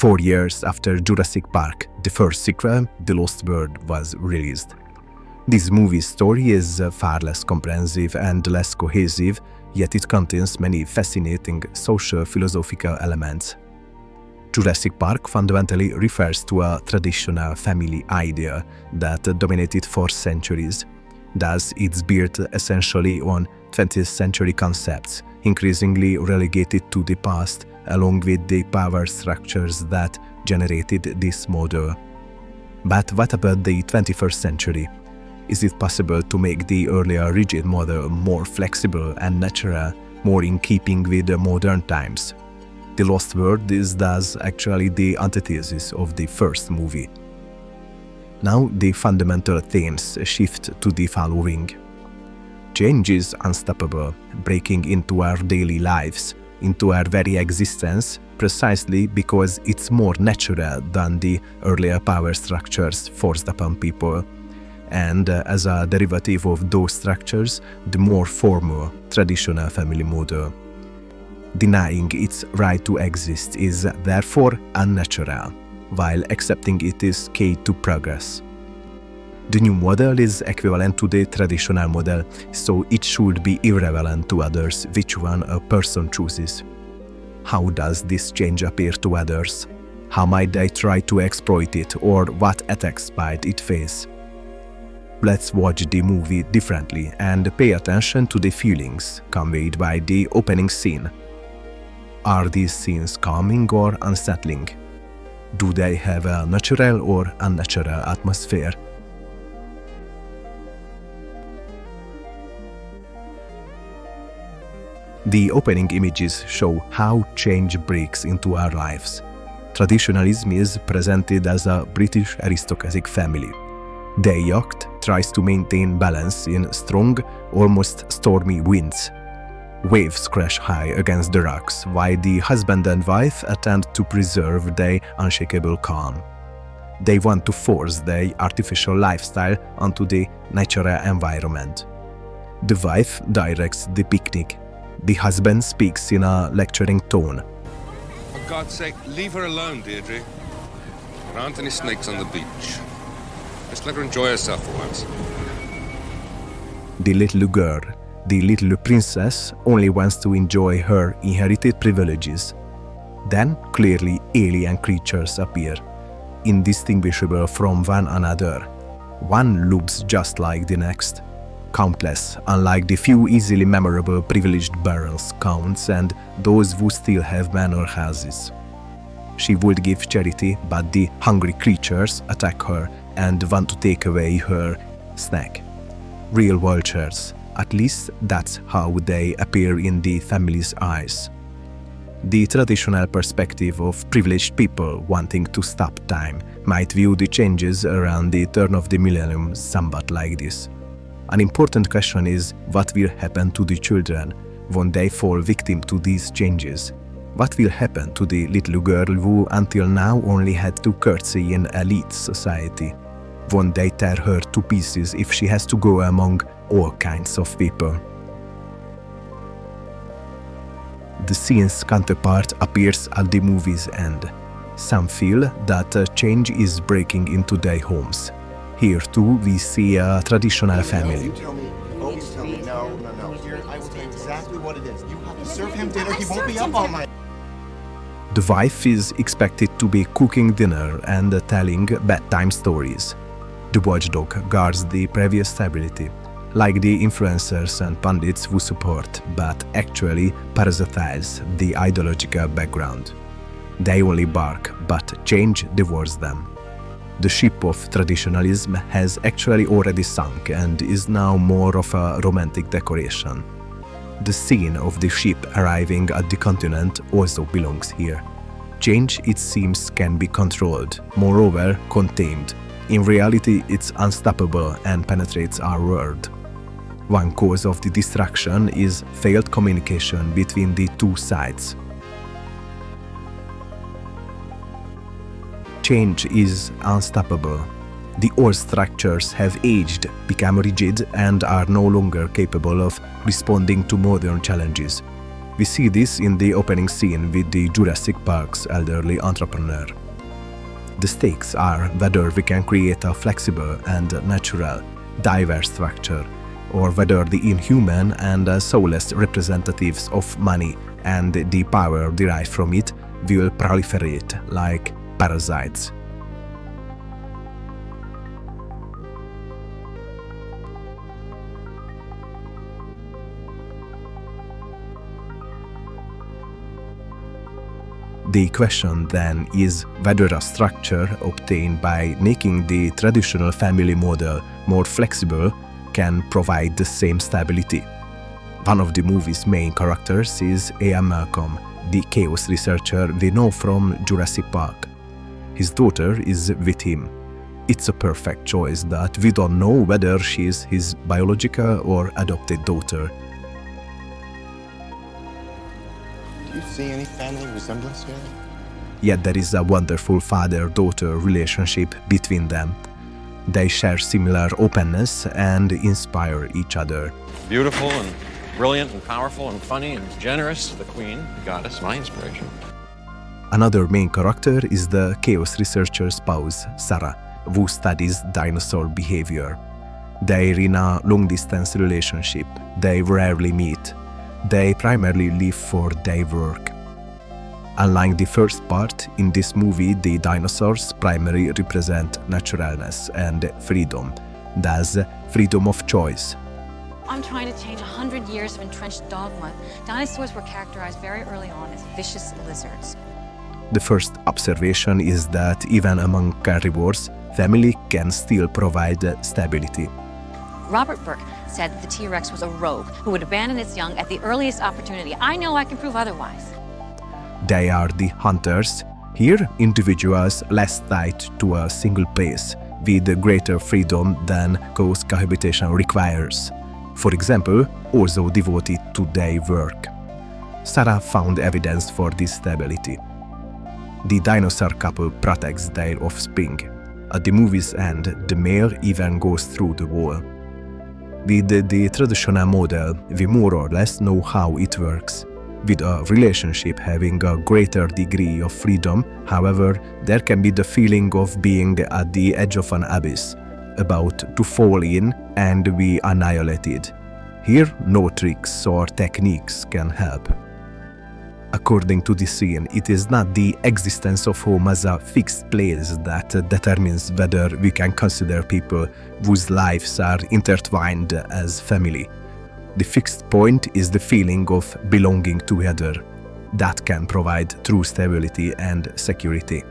4 years after Jurassic Park, the first sequel, The Lost World, was released. This movie's story is far less comprehensive and less cohesive, yet it contains many fascinating social philosophical elements. Jurassic Park fundamentally refers to a traditional family idea that dominated for centuries. Thus, it's built essentially on 20th century concepts, increasingly relegated to the past, along with the power structures that generated this model. But what about the 21st century? Is it possible to make the earlier rigid model more flexible and natural, more in keeping with the modern times? The Lost World is thus actually the antithesis of the first movie. Now the fundamental themes shift to the following. Change is unstoppable, breaking into our daily lives, into our very existence, precisely because it's more natural than the earlier power structures forced upon people. And as a derivative of those structures, the more formal, traditional family model. Denying its right to exist is therefore unnatural, while accepting it is key to progress. The new model is equivalent to the traditional model, so it should be irrelevant to others which one a person chooses. How does this change appear to others? How might they try to exploit it, or what attacks might it face? Let's watch the movie differently and pay attention to the feelings conveyed by the opening scene. Are these scenes calming or unsettling? Do they have a natural or unnatural atmosphere? The opening images show how change breaks into our lives. Traditionalism is presented as a British aristocratic family. The yacht tries to maintain balance in strong, almost stormy winds. Waves crash high against the rocks, while the husband and wife attempt to preserve their unshakable calm. They want to force their artificial lifestyle onto the natural environment. The wife directs the picnic. The husband speaks in a lecturing tone. For God's sake, leave her alone, Deirdre. There aren't any snakes on the beach. Just let her enjoy herself for once. The little girl, the little princess, only wants to enjoy her inherited privileges. Then, clearly, alien creatures appear, indistinguishable from one another. One looks just like the next. Countless, unlike the few easily memorable privileged barons, counts, and those who still have manor houses. She would give charity, but the hungry creatures attack her and want to take away her snack. Real vultures, at least that's how they appear in the family's eyes. The traditional perspective of privileged people wanting to stop time might view the changes around the turn of the millennium somewhat like this. An important question is what will happen to the children when they fall victim to these changes? What will happen to the little girl who until now only had to curtsy in elite society? Won't they tear her to pieces if she has to go among all kinds of people? The scene's counterpart appears at the movie's end. Some feel that a change is breaking into their homes. Here too we see a traditional family. You tell me. Always tell me. No. I will tell you exactly what it is. You have to serve him dinner. He won't be up all night. The wife is expected to be cooking dinner and telling bedtime stories. The watchdog guards the previous stability, like the influencers and pundits who support, but actually parasitize the ideological background. They only bark, but change devours them. The ship of traditionalism has actually already sunk and is now more of a romantic decoration. The scene of the ship arriving at the continent also belongs here. Change, it seems, can be controlled, moreover contained. In reality, it's unstoppable and penetrates our world. One cause of the destruction is failed communication between the two sides. Change is unstoppable. The old structures have aged, become rigid, and are no longer capable of responding to modern challenges. We see this in the opening scene with the Jurassic Park's elderly entrepreneur. The stakes are whether we can create a flexible and natural, diverse structure, or whether the inhuman and soulless representatives of money and the power derived from it will proliferate like parasites. The question then is whether a structure obtained by making the traditional family model more flexible can provide the same stability. One of the movie's main characters is A.M. Malcolm, the chaos researcher we know from Jurassic Park. His daughter is with him. It's a perfect choice that we don't know whether she is his biological or adopted daughter. Do you see any family resemblance here? Yet there is a wonderful father-daughter relationship between them. They share similar openness and inspire each other. Beautiful and brilliant and powerful and funny and generous, the queen, the goddess, my inspiration. Another main character is the chaos researcher's spouse, Sarah, who studies dinosaur behavior. They're in a long-distance relationship. They rarely meet. They primarily live for their work. Unlike the first part, in this movie the dinosaurs primarily represent naturalness and freedom, thus freedom of choice. I'm trying to change 100 years of entrenched dogma. Dinosaurs were characterized very early on as vicious lizards. The first observation is that even among carnivores, family can still provide stability. Robert Burke said that the T-Rex was a rogue who would abandon its young at the earliest opportunity. I know I can prove otherwise. They are the hunters. Here, individuals less tied to a single place, with greater freedom than close cohabitation requires. For example, also devoted to their work. Sarah found evidence for this stability. The dinosaur couple protects their offspring. At the movie's end, the male even goes through the wall. With the traditional model, we more or less know how it works. With a relationship having a greater degree of freedom, however, there can be the feeling of being at the edge of an abyss, about to fall in and be annihilated. Here, no tricks or techniques can help. According to this scene, it is not the existence of home as a fixed place that determines whether we can consider people whose lives are intertwined as family. The fixed point is the feeling of belonging together that can provide true stability and security.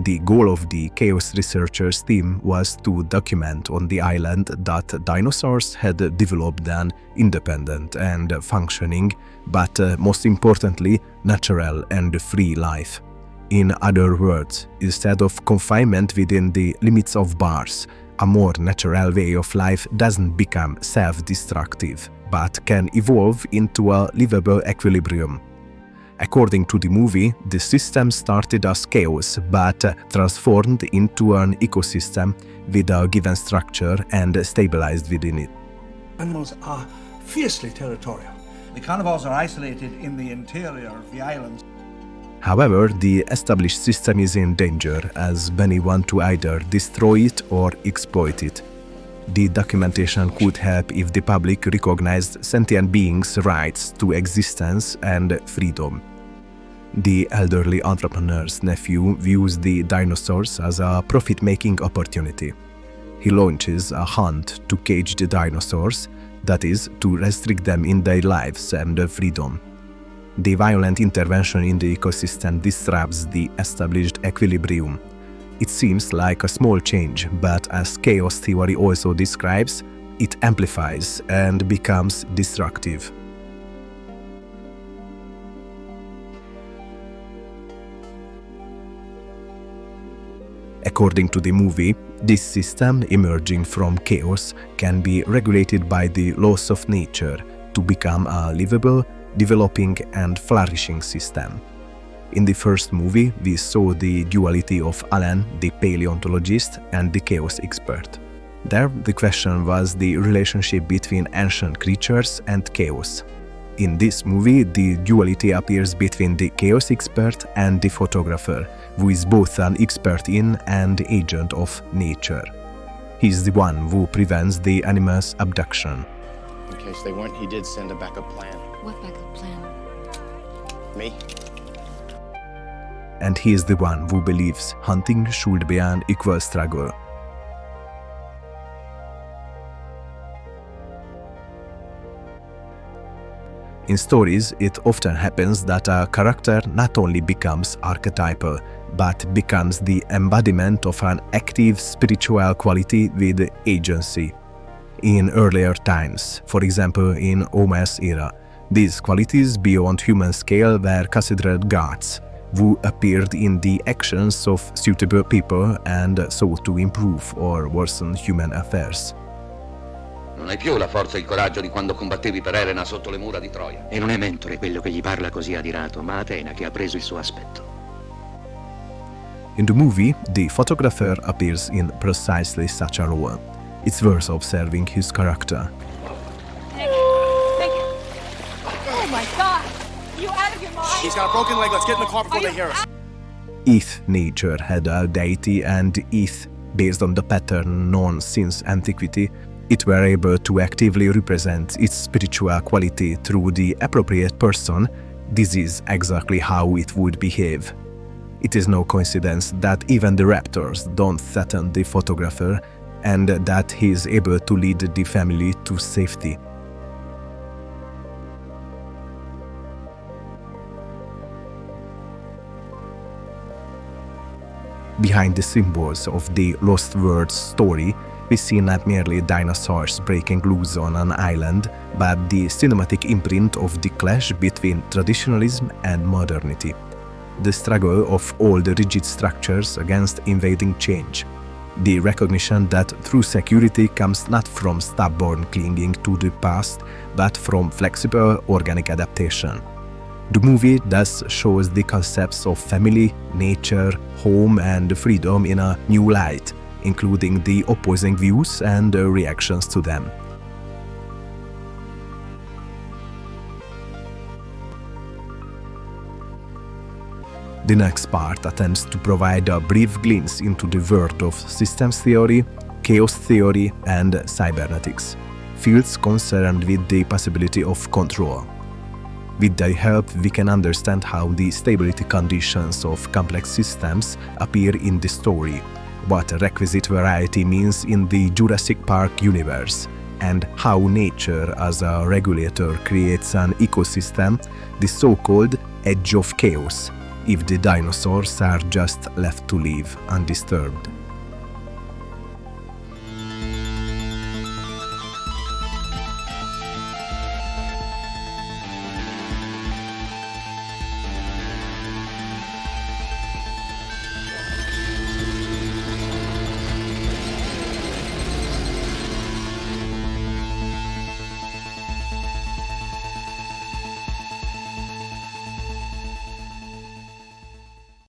The goal of the chaos researchers team was to document on the island that dinosaurs had developed an independent and functioning, but most importantly, natural and free life. In other words, instead of confinement within the limits of bars, a more natural way of life doesn't become self-destructive, but can evolve into a livable equilibrium. According to the movie, the system started as chaos but transformed into an ecosystem with a given structure and stabilized within it. Animals are fiercely territorial. The carnivores are isolated in the interior of the islands. However, the established system is in danger as many want to either destroy it or exploit it. The documentation could help if the public recognized sentient beings' rights to existence and freedom. The elderly entrepreneur's nephew views the dinosaurs as a profit-making opportunity. He launches a hunt to cage the dinosaurs, that is, to restrict them in their lives and freedom. The violent intervention in the ecosystem disrupts the established equilibrium. It seems like a small change, but as chaos theory also describes, it amplifies and becomes destructive. According to the movie, this system emerging from chaos can be regulated by the laws of nature to become a livable, developing and flourishing system. In the first movie, we saw the duality of Alan, the paleontologist, and the chaos expert. There, the question was the relationship between ancient creatures and chaos. In this movie, the duality appears between the chaos expert and the photographer, who is both an expert in and agent of nature. He is the one who prevents the animals' abduction. In case they weren't, he did send a backup plan. What backup plan? Me? And he is the one who believes hunting should be an equal struggle. In stories, it often happens that a character not only becomes archetypal, but becomes the embodiment of an active spiritual quality with agency. In earlier times, for example in Homer's era, these qualities beyond human scale were considered gods, who appeared in the actions of suitable people and sought to improve or worsen human affairs. Non hai più la forza e il coraggio di quando combattevi per Elena sotto le mura di Troia. E non è Mentore quello che gli parla così adirato, ma Atena che ha preso il suo aspetto. In the movie, the photographer appears in precisely such a role. It's worth observing his character. Thank you. Oh my God! You out of your mind? He's got a broken leg. Let's get in the car before they hear us. If nature had a deity and if, based on the pattern known since antiquity, it were able to actively represent its spiritual quality through the appropriate person, this is exactly how it would behave. It is no coincidence that even the raptors don't threaten the photographer and that he is able to lead the family to safety. Behind the symbols of the Lost World story, we see not merely dinosaurs breaking loose on an island, but the cinematic imprint of the clash between traditionalism and modernity. The struggle of all the rigid structures against invading change. The recognition that true security comes not from stubborn clinging to the past, but from flexible organic adaptation. The movie thus shows the concepts of family, nature, home and freedom in a new light, including the opposing views and reactions to them. The next part attempts to provide a brief glimpse into the world of systems theory, chaos theory and cybernetics, fields concerned with the possibility of control. With their help, we can understand how the stability conditions of complex systems appear in the story, what requisite variety means in the Jurassic Park universe, and how nature as a regulator creates an ecosystem, the so-called edge of chaos, if the dinosaurs are just left to live undisturbed.